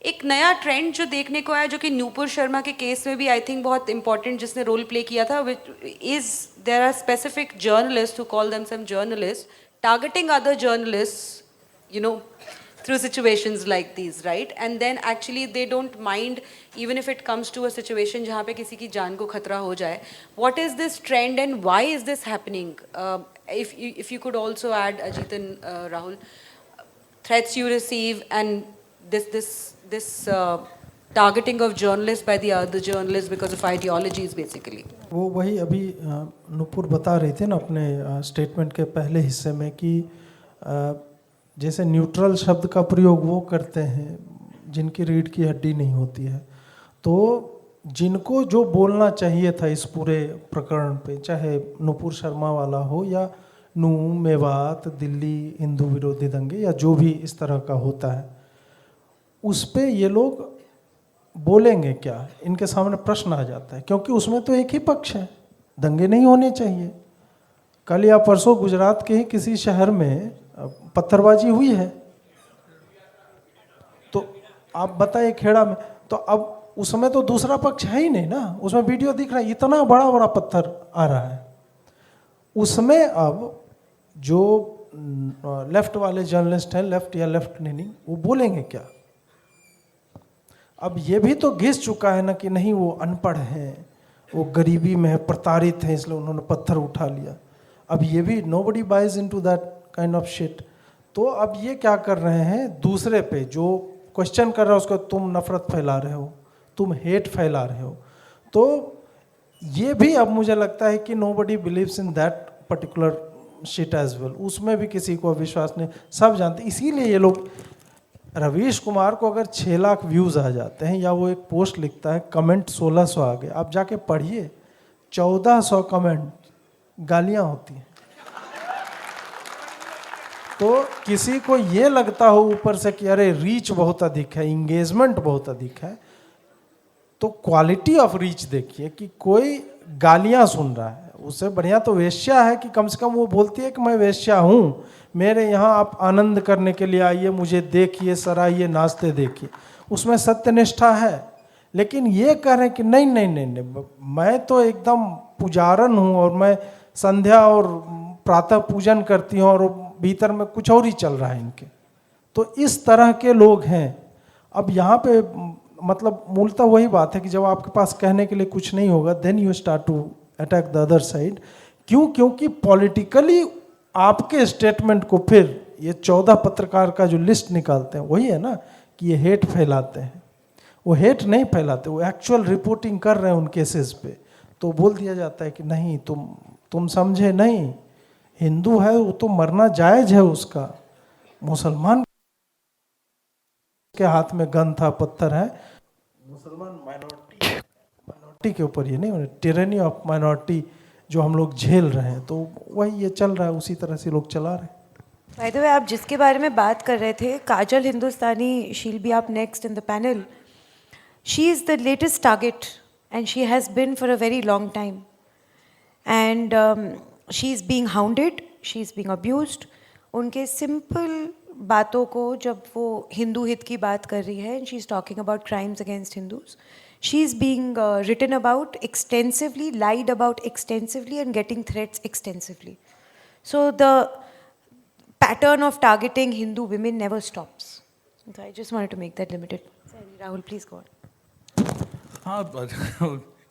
एक नया ट्रेंड जो देखने को आया, जो कि नूपुर शर्मा के केस में भी आई थिंक बहुत इंपॉर्टेंट जिसने रोल प्ले किया था, is there are specific journalist who call themselves journalist targeting other journalists, you know, through situations like these, right? And then actually they don't mind even if it comes to a situation जहाँ पे किसी की जान को खतरा हो जाए. What is this trend and why is this happening? If you could also add, Ajit and Rahul, threats you receive and this targeting of journalists by the other journalists because of ideologies basically. वो वही अभी नुपुर बता रहे थे ना अपने statement के पहले हिस्से में कि जैसे न्यूट्रल शब्द का प्रयोग वो करते हैं जिनकी रीढ़ की हड्डी नहीं होती है, तो जिनको जो बोलना चाहिए था इस पूरे प्रकरण पे, चाहे नुपुर शर्मा वाला हो या नू मेवात दिल्ली हिंदू विरोधी दंगे या जो भी इस तरह का होता है, उस पे ये लोग बोलेंगे क्या? इनके सामने प्रश्न आ जाता है, क्योंकि उसमें तो एक ही पक्ष है, दंगे नहीं होने चाहिए. कल या परसों गुजरात के ही किसी शहर में पत्थरबाजी हुई है, तो आप बताइए खेड़ा में, तो अब उसमें तो दूसरा पक्ष है ही नहीं ना. उसमें वीडियो दिख रहा है, इतना बड़ा बड़ा पत्थर आ रहा है. उसमें अब जो लेफ्ट वाले जर्नलिस्ट हैं, लेफ्ट या लेफ्ट नहीं, वो बोलेंगे क्या? अब ये भी तो घिस चुका है ना कि नहीं वो अनपढ़ हैं, वो गरीबी में है, प्रताड़ित हैं, इसलिए उन्होंने पत्थर उठा लिया. अब ये भी nobody buys into that kind of shit. तो अब ये क्या कर रहे हैं, दूसरे पे जो क्वेश्चन कर रहा है उसको तुम नफरत फैला रहे हो, तुम हेट फैला रहे हो. तो ये भी अब मुझे लगता है कि nobody believes in that particular shit as well. उसमें भी किसी को विश्वास नहीं, सब जानते. इसीलिए ये लोग, रवीश कुमार को अगर 6 लाख व्यूज़ आ जाते हैं या वो एक पोस्ट लिखता है, कमेंट 1600 आ गए, आप जाके पढ़िए, 1400 कमेंट गालियां होती हैं. तो किसी को ये लगता हो ऊपर से कि अरे रीच बहुत अधिक है, इंगेजमेंट बहुत अधिक है, तो क्वालिटी ऑफ रीच देखिए कि कोई गालियां सुन रहा है, उससे बढ़िया तो वेश्या है कि कम से कम वो बोलती है कि मैं वेश्या हूँ, मेरे यहाँ आप आनंद करने के लिए आइए, मुझे देखिए, सराहिए, नाचते देखिए. उसमें सत्यनिष्ठा है. लेकिन ये कह रहे हैं कि नहीं नहीं नहीं नहीं, मैं तो एकदम पुजारन हूँ और मैं संध्या और प्रातः पूजन करती हूँ और भीतर में कुछ और ही चल रहा है इनके. तो इस तरह के लोग हैं. अब यहाँ पे मतलब मूलतः वही बात है कि जब आपके पास कहने के लिए कुछ नहीं होगा, then you start to attack the other side. क्यों? क्योंकि पॉलिटिकली आपके स्टेटमेंट को फिर ये 14 पत्रकार का जो लिस्ट निकालते हैं वही है ना कि ये हेट फैलाते हैं. वो हेट नहीं फैलाते, वो एक्चुअल रिपोर्टिंग कर रहे हैं उन केसेस पे. तो बोल दिया जाता है कि नहीं तुम समझे नहीं, हिंदू है वो तो मरना जायज है उसका, मुसलमान के हाथ में गन था, पत्थर है, मुसलमान माइनॉरिटी के ऊपर ये नहीं, टिरनी ऑफ माइनॉरिटी जो हम लोग झेल रहे हैं, तो वही ये चल रहा है, उसी तरह से लोग चला रहे हैं. बाय द वे, आप जिसके बारे में बात कर रहे थे, काजल हिंदुस्तानी, शील बी आप next in the panel. She is the latest target and she has been for a very long time and she is being hounded, she is being abused. उनके सिंपल बातों को जब वो हिंदू हित की बात कर रही है, and she is talking about crimes against Hindus, she is being written about extensively, lied about extensively, and getting threats extensively. So the pattern of targeting Hindu women never stops. So I just wanted to make that limited. Sorry, Rahul, please go on. हाँ,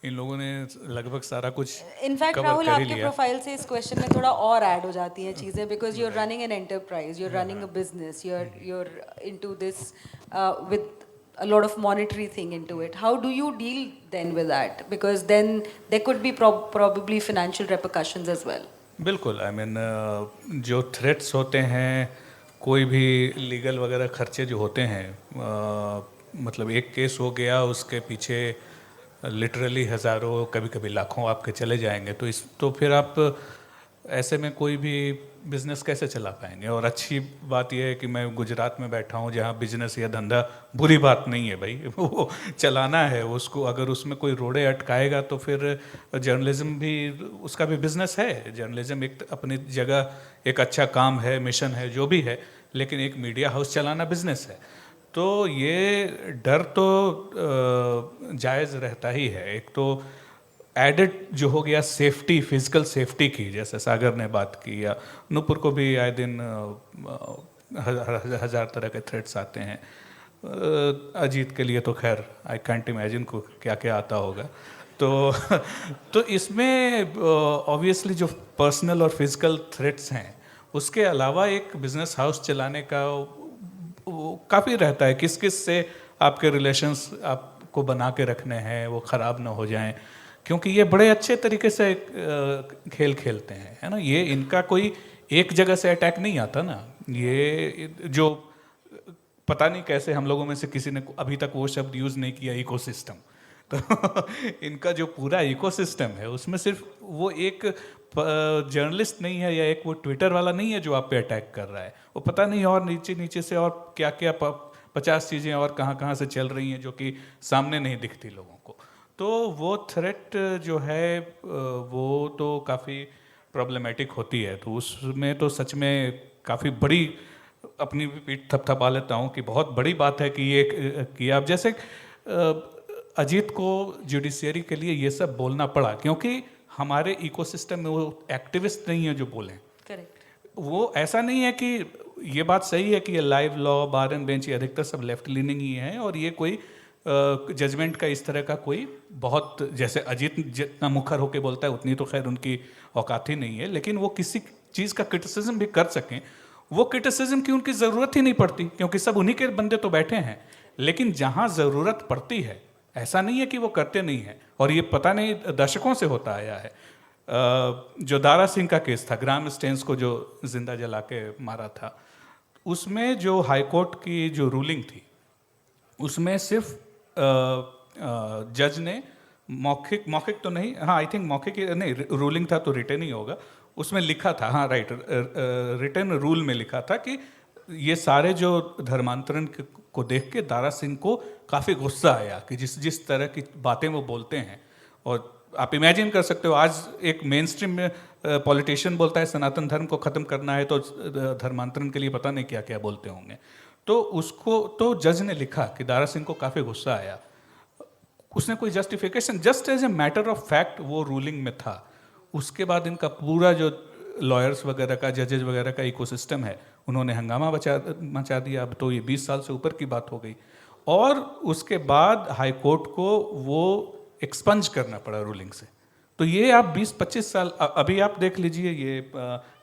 इन लोगों ने लगभग सारा कुछ in fact cover Rahul, कर ही आपके लिया. Profile से इस क्वेश्चन में थोड़ा और ऐड हो जाती हैं चीज़ें, because you are running an enterprise, you are running a business, you are into this with a lot of monetary thing into it. How do you deal then with that? Because then there could be probably financial repercussions as well. बिल्कुल, I mean जो threats होते हैं, कोई भी legal वगैरह खर्चे जो होते हैं, मतलब एक केस हो गया, उसके पीछे लिटरली हज़ारों, कभी कभी लाखों आपके चले जाएंगे. तो फिर आप ऐसे में कोई भी बिज़नेस कैसे चला पाएंगे? और अच्छी बात यह है कि मैं गुजरात में बैठा हूँ जहाँ बिजनेस या धंधा बुरी बात नहीं है भाई, वो चलाना है उसको. अगर उसमें कोई रोड़े अटकाएगा तो फिर जर्नलिज्म भी, उसका भी बिजनेस है. जर्नलिज्म एक अपनी जगह एक अच्छा काम है, मिशन है, जो भी है, लेकिन एक मीडिया हाउस चलाना बिजनेस है. तो ये डर तो जायज़ रहता ही है। एक तो एडेड जो हो गया सेफ्टी, फिजिकल सेफ्टी की, जैसे सागर ने बात की, या नूपुर को भी आए दिन हजार तरह के थ्रेट्स आते हैं। अजीत के लिए तो खैर आई कैंट इमेजिन को क्या क्या आता होगा। तो इसमें ऑब्वियसली जो पर्सनल और फिजिकल थ्रेट्स हैं, उसके अलावा एक बिजनेस हाउस चलाने का काफ़ी रहता है। किस किस से आपके रिलेशंस आपको बना के रखने हैं, वो ख़राब ना हो जाएं, क्योंकि ये बड़े अच्छे तरीके से खेल खेलते हैं, है ना। ये इनका कोई एक जगह से अटैक नहीं आता ना। ये जो पता नहीं कैसे हम लोगों में से किसी ने अभी तक वो शब्द यूज़ नहीं किया, इकोसिस्टम। तो इनका जो पूरा इकोसिस्टम है, उसमें सिर्फ वो एक जर्नलिस्ट नहीं है या एक वो ट्विटर वाला नहीं है जो आप पे अटैक कर रहा है। वो पता नहीं और नीचे नीचे से और क्या क्या 50 चीज़ें और कहाँ कहाँ से चल रही हैं जो कि सामने नहीं दिखती लोगों को। तो वो थ्रेट जो है वो तो काफ़ी प्रॉब्लमेटिक होती है। तो उसमें तो सच में काफ़ी बड़ी अपनी पीठ थपथपा लेता हूँ कि बहुत बड़ी बात है कि ये किया। अब जैसे अजीत को जुडिशियरी के लिए ये सब बोलना पड़ा क्योंकि हमारे इकोसिस्टम में वो एक्टिविस्ट नहीं है जो बोलें। करेक्ट। वो ऐसा नहीं है कि ये बात सही है कि ये live law, bar and bench, ये अधिकतर सब लेफ्ट लीनिंग ही हैं, और ये कोई जजमेंट का इस तरह का कोई बहुत, जैसे अजीत जितना मुखर होकर बोलता है उतनी तो खैर उनकी औकात ही नहीं है, लेकिन वो किसी चीज़ का क्रिटिसिज्म भी कर सकें। वो क्रिटिसिज्म की उनकी ज़रूरत ही नहीं पड़ती क्योंकि सब उन्हीं के बंदे तो बैठे हैं। लेकिन जहाँ ज़रूरत पड़ती है, ऐसा नहीं है कि वो करते नहीं हैं, और ये पता नहीं दशकों से होता आया है। जो दारा सिंह का केस था, ग्राम स्टेन्स को जो जिंदा जला के मारा था, उसमें जो हाईकोर्ट की जो रूलिंग थी, उसमें सिर्फ जज ने मौखिक तो नहीं, हाँ आई थिंक मौखिक नहीं, रूलिंग था तो रिटन ही होगा, उसमें लिखा था, हाँ राइट, रिटन रूल में लिखा था कि ये सारे जो धर्मांतरण को देख के दारा सिंह को काफ़ी गुस्सा आया कि जिस तरह की बातें वो बोलते हैं। और आप इमेजिन कर सकते हो, आज एक मेन स्ट्रीम में पॉलिटिशियन बोलता है सनातन धर्म को ख़त्म करना है, तो धर्मांतरण के लिए पता नहीं क्या क्या बोलते होंगे। तो उसको तो जज ने लिखा कि दारा सिंह को काफ़ी गुस्सा आया। उसने कोई justification, just as a matter of fact वो रूलिंग में था। उसके बाद इनका पूरा जो लॉयर्स वगैरह का, जजेज वगैरह का इकोसिस्टम है, उन्होंने हंगामा मचा दिया। अब तो ये 20 साल से ऊपर की बात हो गई, और उसके बाद हाई कोर्ट को वो एक्सपंज करना पड़ा रूलिंग से। तो ये आप 20-25 साल, अभी आप देख लीजिए, ये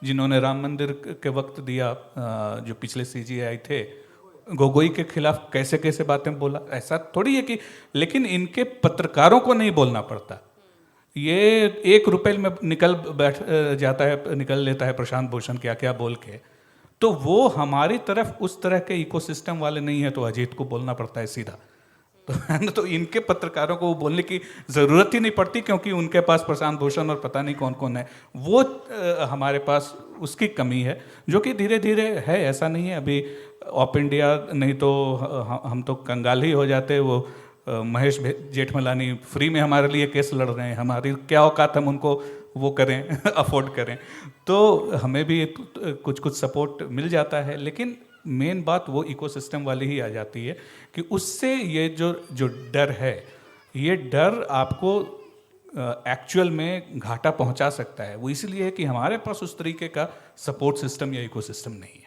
जिन्होंने राम मंदिर के वक्त दिया, जो पिछले CJI थे, गोगोई के खिलाफ कैसे कैसे बातें बोला। ऐसा थोड़ी है कि, लेकिन इनके पत्रकारों को नहीं बोलना पड़ता। ये 1 रुपए में निकल लेता है प्रशांत भूषण क्या क्या बोल के। तो वो हमारी तरफ उस तरह के इकोसिस्टम वाले नहीं है, तो अजीत को बोलना पड़ता है सीधा। तो इनके पत्रकारों को वो बोलने की ज़रूरत ही नहीं पड़ती क्योंकि उनके पास प्रशांत भूषण और पता नहीं कौन कौन है। वो हमारे पास उसकी कमी है, जो कि धीरे धीरे है। ऐसा नहीं है अभी ऑप इंडिया, नहीं तो हम तो कंगाल ही हो जाते। वो महेश जेठमलानी फ्री में हमारे लिए केस लड़ रहे हैं, हमारी क्या औकात हम उनको वो करें अफोर्ड करें। तो हमें भी कुछ कुछ सपोर्ट मिल जाता है, लेकिन मेन बात वो इकोसिस्टम वाली ही आ जाती है कि उससे ये जो डर है, ये डर आपको एक्चुअल में घाटा पहुंचा सकता है। वो इसलिए है कि हमारे पास उस तरीके का सपोर्ट सिस्टम या इकोसिस्टम नहीं है।